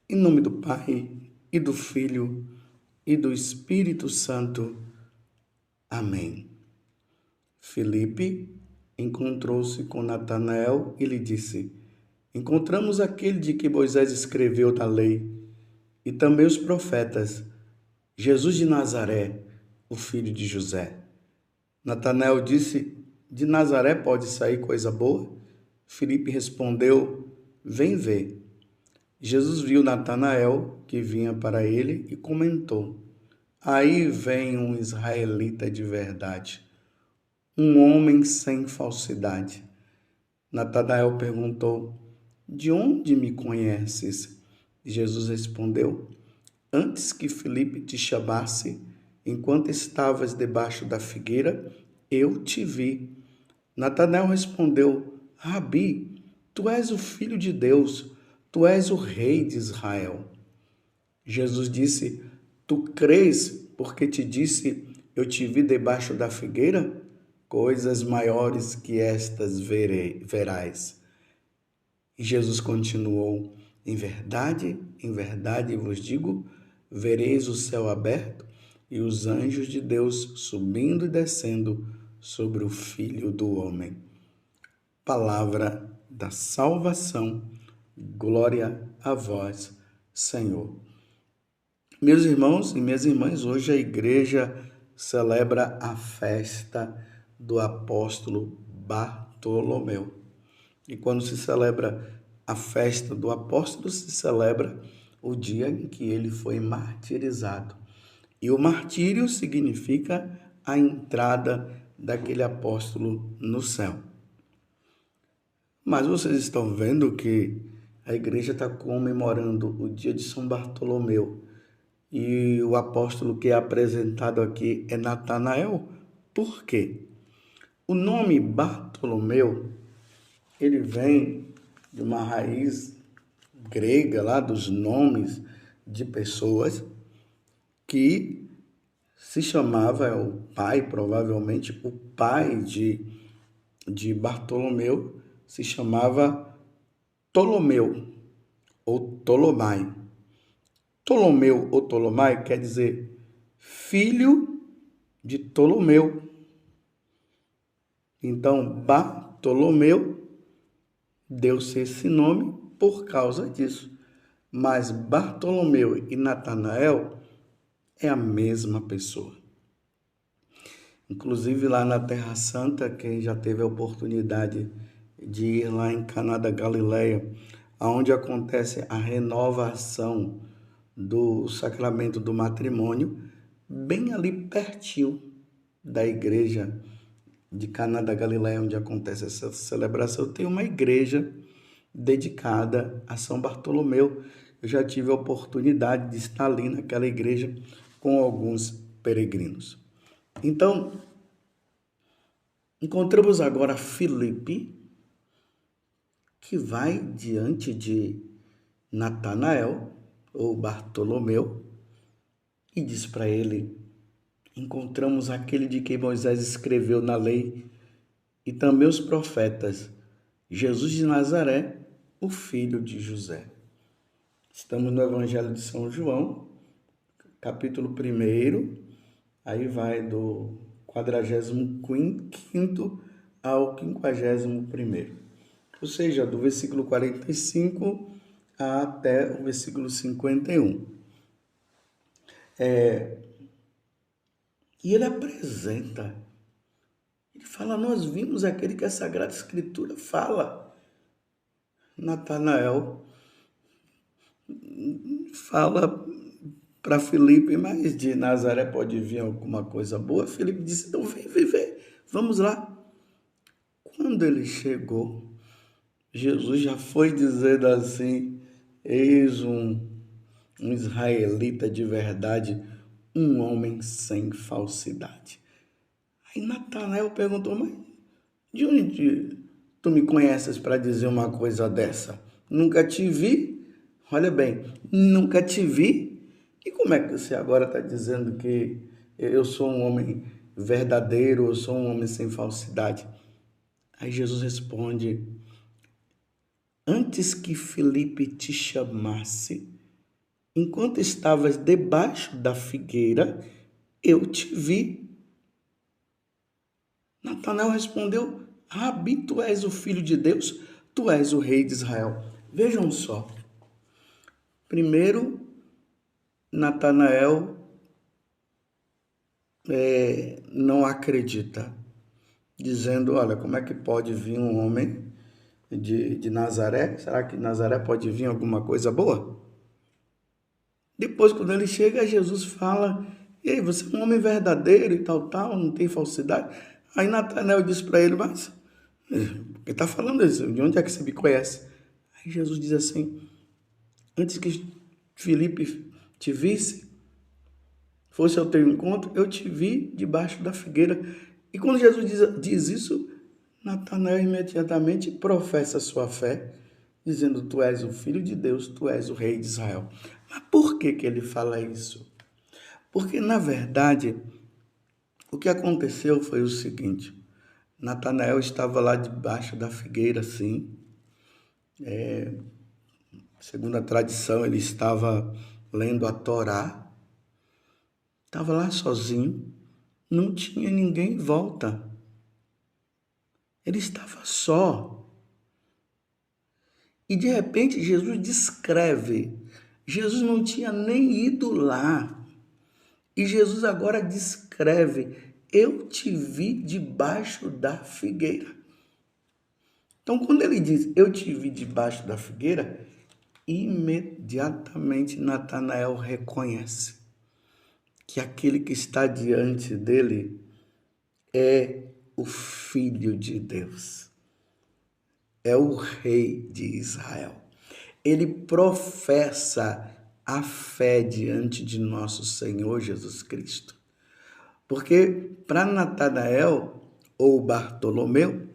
Em nome do Pai, e do Filho, e do Espírito Santo. Amém. Filipe encontrou-se com Natanael e lhe disse: Encontramos aquele de que Moisés escreveu na lei, e também os profetas, Jesus de Nazaré, o filho de José. Natanael disse: De Nazaré pode sair coisa boa? Filipe respondeu: Vem ver. Jesus viu Natanael, que vinha para ele, e comentou: Aí vem um israelita de verdade, um homem sem falsidade. Natanael perguntou: De onde me conheces? Jesus respondeu: Antes que Filipe te chamasse, enquanto estavas debaixo da figueira, eu te vi. Natanael respondeu: Rabi, tu és o filho de Deus, tu és o rei de Israel. Jesus disse: Tu crês porque te disse, eu te vi debaixo da figueira? Coisas maiores que estas verás. E Jesus continuou: em verdade vos digo, vereis o céu aberto e os anjos de Deus subindo e descendo sobre o Filho do Homem. Palavra da salvação, glória a vós, Senhor. Meus irmãos e minhas irmãs, hoje a igreja celebra a festa do apóstolo Bartolomeu. E quando se celebra a festa do apóstolo, se celebra o dia em que ele foi martirizado. E o martírio significa a entrada daquele apóstolo no céu. Mas vocês estão vendo que a igreja está comemorando o dia de São Bartolomeu e o apóstolo que é apresentado aqui é Natanael. Por quê? O nome Bartolomeu, ele vem de uma raiz grega lá dos nomes de pessoas que se chamava o pai, provavelmente o pai de Bartolomeu, se chamava Ptolomeu ou Ptolomai. Ptolomeu ou Ptolomai quer dizer filho de Ptolomeu. Então, Bartolomeu deu-se esse nome por causa disso. Mas Bartolomeu e Natanael é a mesma pessoa. Inclusive lá na Terra Santa, quem já teve a oportunidade de ir lá em Caná da Galileia, onde acontece a renovação do sacramento do matrimônio, bem ali pertinho da igreja de Caná da Galileia, onde acontece essa celebração, tem uma igreja dedicada a São Bartolomeu. Eu já tive a oportunidade de estar ali naquela igreja com alguns peregrinos. Então, encontramos agora Filipe, que vai diante de Natanael, ou Bartolomeu, e diz para ele: Encontramos aquele de quem Moisés escreveu na lei e também os profetas, Jesus de Nazaré, o filho de José. Estamos no Evangelho de São João, capítulo 1, aí vai do 45º ao 51º, ou seja, do versículo 45 até o versículo 51. E ele apresenta, ele fala: nós vimos aquele que a Sagrada Escritura fala. Natanael fala para Filipe: mas de Nazaré pode vir alguma coisa boa? Filipe disse: então vem, vamos lá. Quando ele chegou, Jesus já foi dizendo assim: eis um israelita de verdade, um homem sem falsidade. Aí Natanael perguntou: mas de onde tu me conheces para dizer uma coisa dessa? Nunca te vi. Olha bem, nunca te vi. E como é que você agora está dizendo que eu sou um homem verdadeiro, eu sou um homem sem falsidade? Aí Jesus responde: Antes que Filipe te chamasse, enquanto estavas debaixo da figueira, eu te vi. Natanael respondeu: Rabi, tu és o filho de Deus, tu és o rei de Israel. Vejam só. Primeiro, Natanael não acredita, dizendo: olha, como é que pode vir um homem de Nazaré? Será que Nazaré pode vir alguma coisa boa? Depois, quando ele chega, Jesus fala: ei, você é um homem verdadeiro e tal, não tem falsidade. Aí Natanael diz para ele: mas por que está falando isso? De onde é que você me conhece? Aí Jesus diz assim: antes que Filipe te visse, fosse ao teu encontro, eu te vi debaixo da figueira. E quando Jesus diz isso, Natanael imediatamente professa sua fé, dizendo: tu és o filho de Deus, tu és o rei de Israel. Mas por que ele fala isso? Porque, na verdade, o que aconteceu foi o seguinte: Natanael estava lá debaixo da figueira, assim. Segundo a tradição, ele estava lendo a Torá, estava lá sozinho, não tinha ninguém em volta. Ele estava só. E de repente Jesus descreve. Jesus não tinha nem ido lá. E Jesus agora descreve: eu te vi debaixo da figueira. Então, quando ele diz: eu te vi debaixo da figueira, imediatamente Natanael reconhece que aquele que está diante dele é o Filho de Deus, é o Rei de Israel. Ele professa a fé diante de nosso Senhor Jesus Cristo. Porque para Natanael ou Bartolomeu,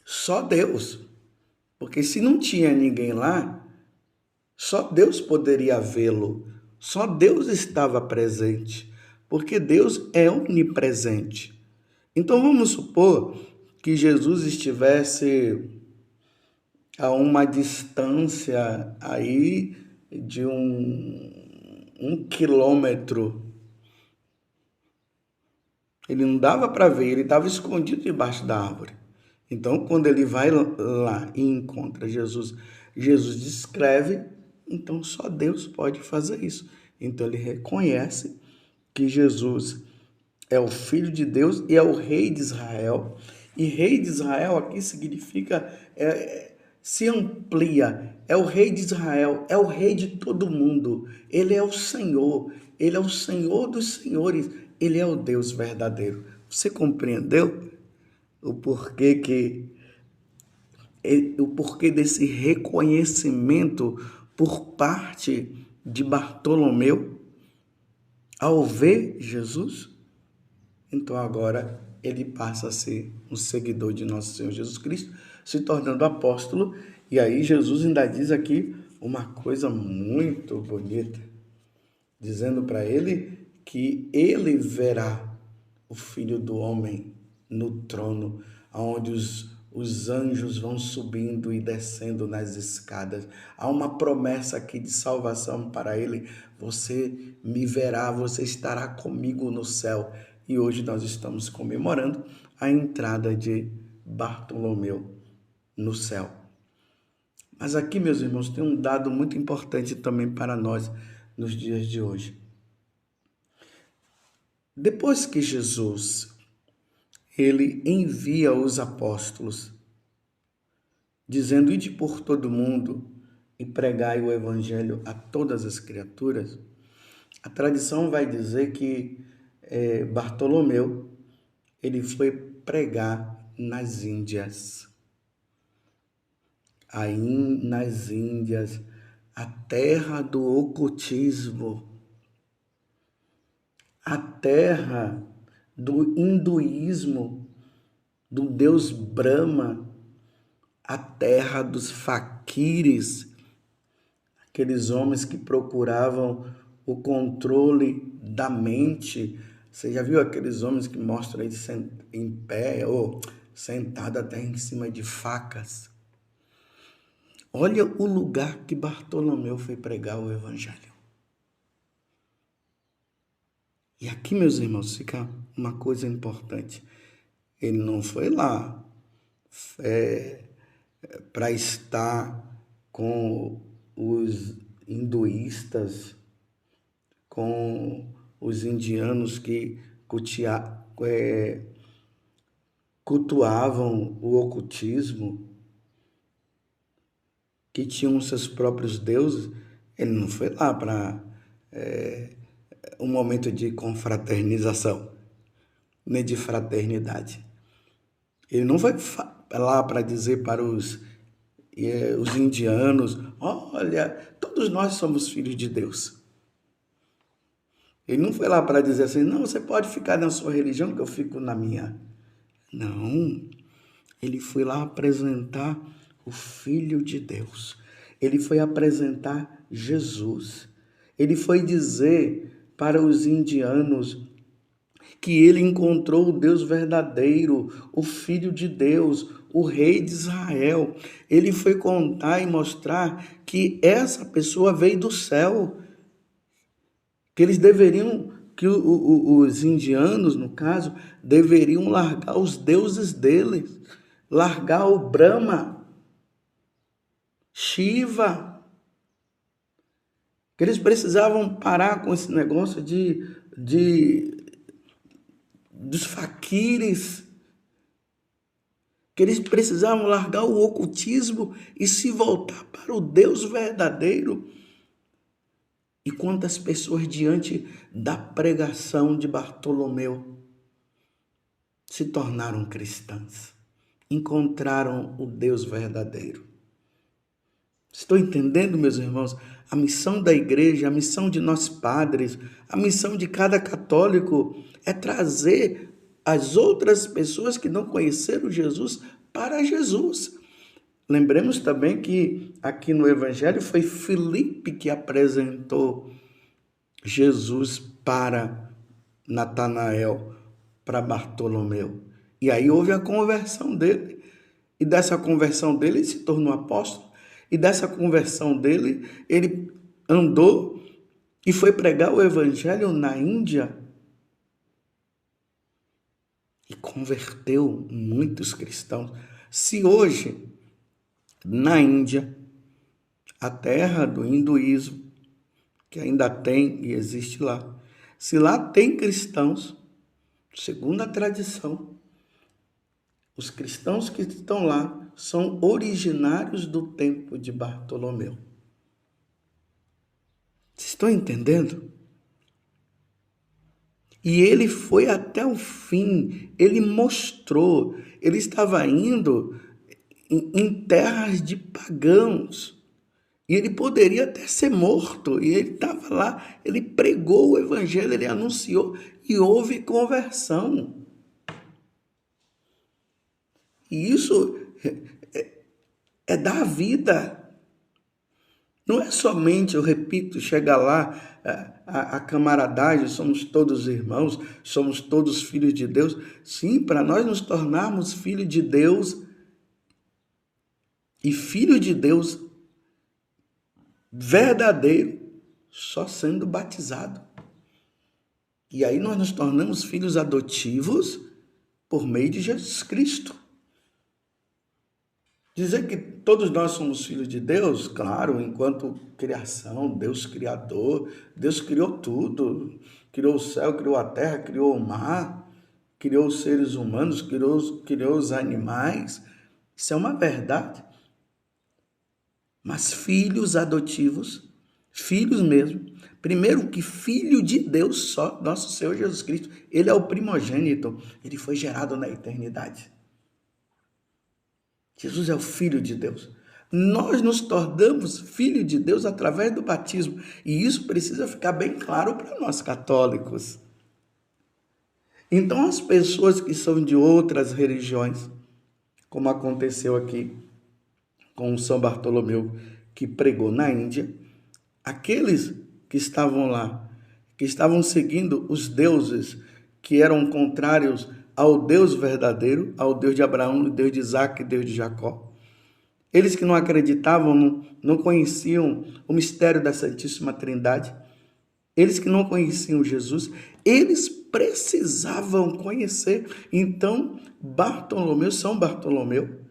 só Deus. Porque se não tinha ninguém lá, só Deus poderia vê-lo. Só Deus estava presente. Porque Deus é onipresente. Então vamos supor que Jesus estivesse a uma distância aí de um quilômetro. Ele não dava para ver, ele estava escondido debaixo da árvore. Então, quando ele vai lá e encontra Jesus, Jesus descreve, então só Deus pode fazer isso. Então, ele reconhece que Jesus é o Filho de Deus e é o Rei de Israel. E Rei de Israel aqui significa, se amplia, é o Rei de Israel, é o Rei de todo mundo. Ele é o Senhor, Ele é o Senhor dos senhores, Ele é o Deus verdadeiro. Você compreendeu o porquê desse reconhecimento por parte de Bartolomeu ao ver Jesus? Então agora ele passa a ser um seguidor de nosso Senhor Jesus Cristo, se tornando apóstolo. E aí Jesus ainda diz aqui uma coisa muito bonita, dizendo para ele que ele verá o Filho do Homem no trono, onde os anjos vão subindo e descendo nas escadas. Há uma promessa aqui de salvação para ele. Você me verá, você estará comigo no céu. E hoje nós estamos comemorando a entrada de Bartolomeu no céu. Mas aqui, meus irmãos, tem um dado muito importante também para nós nos dias de hoje. Depois que Jesus ele envia os apóstolos, dizendo: ide por todo mundo e pregai o evangelho a todas as criaturas, a tradição vai dizer que Bartolomeu ele foi pregar nas Índias. Aí nas Índias, a terra do ocultismo, a terra do hinduísmo, do deus Brahma, a terra dos faquires, aqueles homens que procuravam o controle da mente. Você já viu aqueles homens que mostram aí em pé ou sentado até em cima de facas? Olha o lugar que Bartolomeu foi pregar o evangelho. E aqui, meus irmãos, fica uma coisa importante. Ele não foi lá para estar com os hinduístas, com os indianos que cultuavam o ocultismo, que tinham seus próprios deuses. Ele não foi lá para um momento de confraternização, nem de fraternidade. Ele não foi lá para dizer para os indianos: olha, todos nós somos filhos de Deus. Ele não foi lá para dizer assim: não, você pode ficar na sua religião que eu fico na minha. Não, ele foi lá apresentar o Filho de Deus. Ele foi apresentar Jesus. Ele foi dizer para os indianos que ele encontrou o Deus verdadeiro, o Filho de Deus, o Rei de Israel. Ele foi contar e mostrar que essa pessoa veio do céu, que eles deveriam, que os indianos, no caso, deveriam largar os deuses deles, largar o Brahma, Shiva, que eles precisavam parar com esse negócio dos faquires, que eles precisavam largar o ocultismo e se voltar para o Deus verdadeiro. E quantas pessoas, diante da pregação de Bartolomeu, se tornaram cristãs, encontraram o Deus verdadeiro. Estou entendendo, meus irmãos? A missão da igreja, a missão de nós padres, a missão de cada católico é trazer as outras pessoas que não conheceram Jesus para Jesus. Lembremos também que aqui no Evangelho foi Filipe que apresentou Jesus para Natanael, para Bartolomeu. E aí houve a conversão dele. E dessa conversão dele ele se tornou apóstolo. E dessa conversão dele ele andou e foi pregar o Evangelho na Índia. E converteu muitos cristãos. Se hoje, na Índia, a terra do hinduísmo, que ainda tem e existe lá, se lá tem cristãos, segundo a tradição, os cristãos que estão lá são originários do tempo de Bartolomeu. Vocês estão entendendo? E ele foi até o fim, ele mostrou, ele estava indo em terras de pagãos, e ele poderia até ser morto, e ele estava lá, ele pregou o evangelho, ele anunciou, e houve conversão. E isso é dar vida. Não é somente, eu repito, chegar lá, a camaradagem, somos todos irmãos, somos todos filhos de Deus. Sim, para nós nos tornarmos filhos de Deus, e filho de Deus verdadeiro, só sendo batizado. E aí nós nos tornamos filhos adotivos por meio de Jesus Cristo. Dizer que todos nós somos filhos de Deus, claro, enquanto criação, Deus criador, Deus criou tudo, criou o céu, criou a terra, criou o mar, criou os seres humanos, criou os animais, isso é uma verdade. Mas filhos adotivos, filhos mesmo, primeiro que filho de Deus só, nosso Senhor Jesus Cristo, ele é o primogênito, ele foi gerado na eternidade. Jesus é o Filho de Deus. Nós nos tornamos filho de Deus através do batismo. E isso precisa ficar bem claro para nós católicos. Então, as pessoas que são de outras religiões, como aconteceu aqui com o São Bartolomeu, que pregou na Índia, aqueles que estavam lá, que estavam seguindo os deuses que eram contrários ao Deus verdadeiro, ao Deus de Abraão, Deus de Isaac, Deus de Jacó, Eles que não acreditavam, não conheciam o mistério da Santíssima Trindade, eles que não conheciam Jesus, eles precisavam conhecer. Então, São Bartolomeu,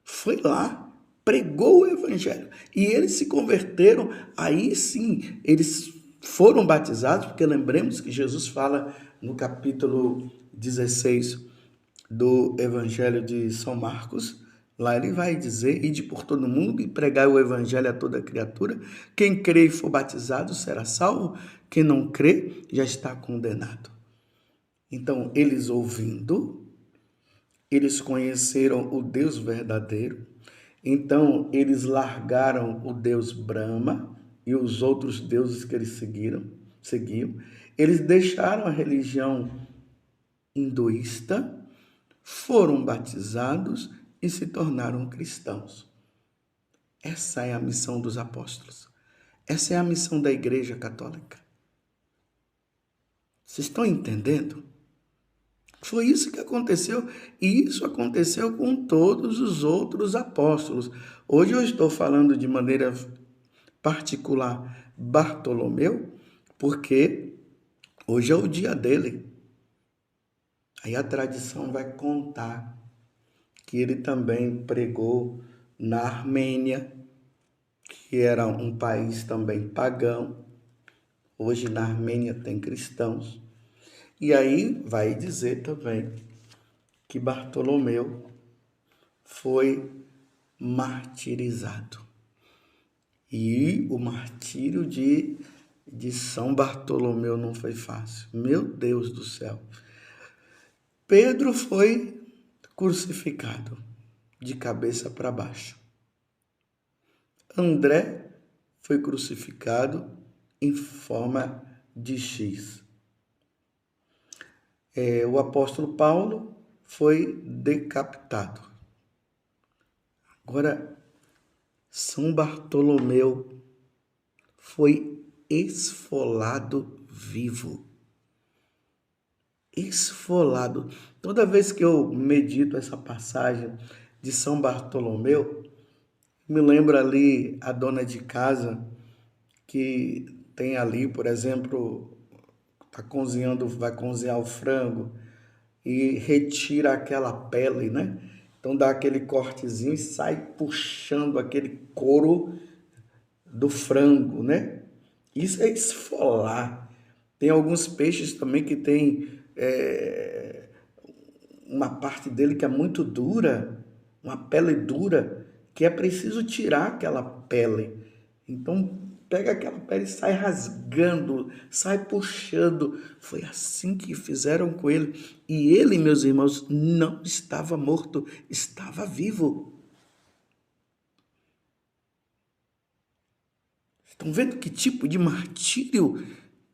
foi lá, pregou o evangelho e eles se converteram. Aí sim, eles foram batizados, porque lembremos que Jesus fala no capítulo 16 do evangelho de São Marcos. Lá ele vai dizer: ide por todo mundo e pregai o evangelho a toda criatura. Quem crê e for batizado será salvo, quem não crê já está condenado. Então, eles ouvindo, eles conheceram o Deus verdadeiro. Então, eles largaram o Deus Brahma e os outros deuses que eles seguiam. Eles deixaram a religião hinduísta, foram batizados e se tornaram cristãos. Essa é a missão dos apóstolos. Essa é a missão da Igreja Católica. Vocês estão entendendo? Foi isso que aconteceu, e isso aconteceu com todos os outros apóstolos. Hoje eu estou falando de maneira particular Bartolomeu, porque hoje é o dia dele. Aí a tradição vai contar que ele também pregou na Armênia, que era um país também pagão. Hoje na Armênia tem cristãos. E aí vai dizer também que Bartolomeu foi martirizado. E o martírio de São Bartolomeu não foi fácil. Meu Deus do céu. Pedro foi crucificado de cabeça para baixo. André foi crucificado em forma de X. O apóstolo Paulo foi decapitado. Agora, São Bartolomeu foi esfolado vivo. Esfolado. Toda vez que eu medito essa passagem de São Bartolomeu, me lembra ali a dona de casa que tem ali, por exemplo, vai cozinhar o frango e retira aquela pele, né? Então dá aquele cortezinho e sai puxando aquele couro do frango, né? Isso é esfolar. Tem alguns peixes também que tem uma parte dele que é muito dura, uma pele dura, que é preciso tirar aquela pele. Então pega aquela pele e sai rasgando, sai puxando. Foi assim que fizeram com ele. E ele, meus irmãos, não estava morto, estava vivo. Estão vendo que tipo de martírio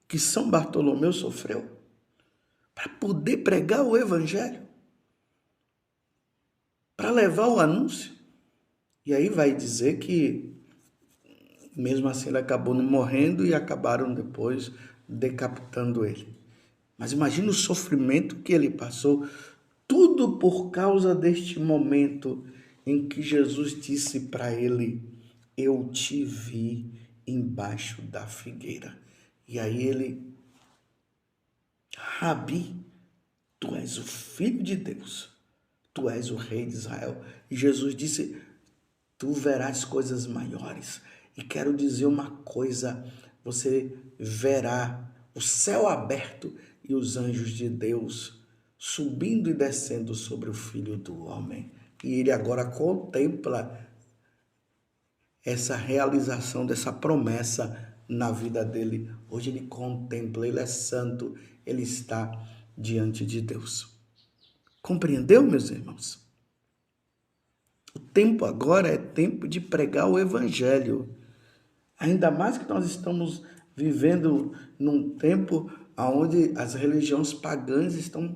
que São Bartolomeu sofreu? Para poder pregar o evangelho? Para levar o anúncio? E aí vai dizer que, mesmo assim, ele acabou não morrendo e acabaram depois decapitando ele. Mas imagina o sofrimento que ele passou, tudo por causa deste momento em que Jesus disse para ele: eu te vi embaixo da figueira. E aí ele: Rabi, tu és o Filho de Deus, tu és o Rei de Israel. E Jesus disse: tu verás coisas maiores. E quero dizer uma coisa: você verá o céu aberto e os anjos de Deus subindo e descendo sobre o Filho do Homem. E ele agora contempla essa realização dessa promessa na vida dele. Hoje ele contempla, ele é santo, ele está diante de Deus. Compreendeu, meus irmãos? O tempo agora é tempo de pregar o evangelho. Ainda mais que nós estamos vivendo num tempo onde as religiões pagãs estão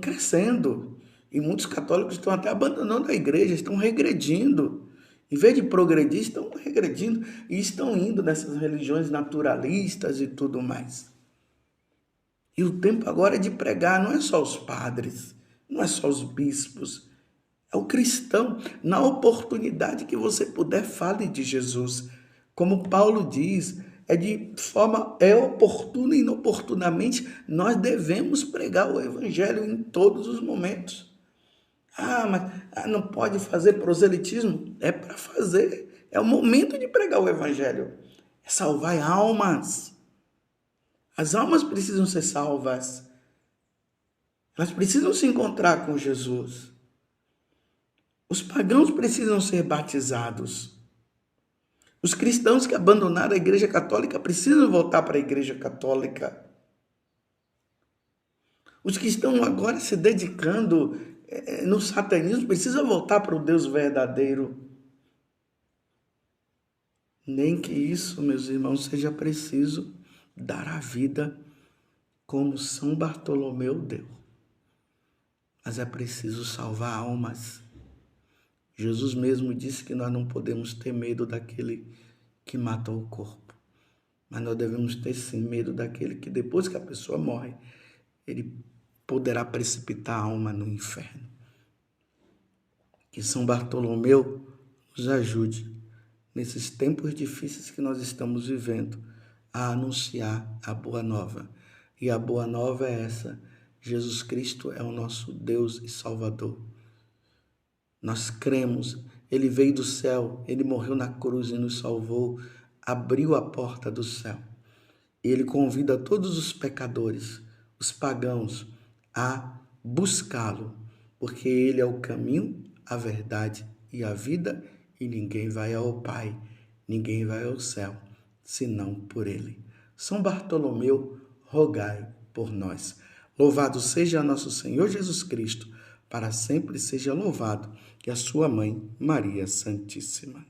crescendo. E muitos católicos estão até abandonando a igreja, estão regredindo. Em vez de progredir, estão regredindo e estão indo nessas religiões naturalistas e tudo mais. E o tempo agora é de pregar, não é só os padres, não é só os bispos, É o cristão. Na oportunidade que você puder, fale de Jesus. Como Paulo diz, é oportuna e inoportunamente, nós devemos pregar o evangelho em todos os momentos. Mas não pode fazer proselitismo? É para fazer. É o momento de pregar o evangelho. É salvar almas. As almas precisam ser salvas. Elas precisam se encontrar com Jesus. Os pagãos precisam ser batizados. Os cristãos que abandonaram a Igreja Católica precisam voltar para a Igreja Católica. Os que estão agora se dedicando no satanismo precisam voltar para o Deus verdadeiro. Nem que isso, meus irmãos, seja preciso dar a vida como São Bartolomeu deu. Mas é preciso salvar almas. Jesus mesmo disse que nós não podemos ter medo daquele que mata o corpo. Mas nós devemos ter sim medo daquele que depois que a pessoa morre, ele poderá precipitar a alma no inferno. Que São Bartolomeu nos ajude, nesses tempos difíceis que nós estamos vivendo, a anunciar a boa nova. E a boa nova é essa: Jesus Cristo é o nosso Deus e Salvador. Nós cremos, Ele veio do céu, Ele morreu na cruz e nos salvou, abriu a porta do céu. Ele convida todos os pecadores, os pagãos, a buscá-lo, porque Ele é o caminho, a verdade e a vida, e ninguém vai ao Pai, ninguém vai ao céu, senão por Ele. São Bartolomeu, rogai por nós. Louvado seja nosso Senhor Jesus Cristo, para sempre seja louvado, e a sua mãe, Maria Santíssima.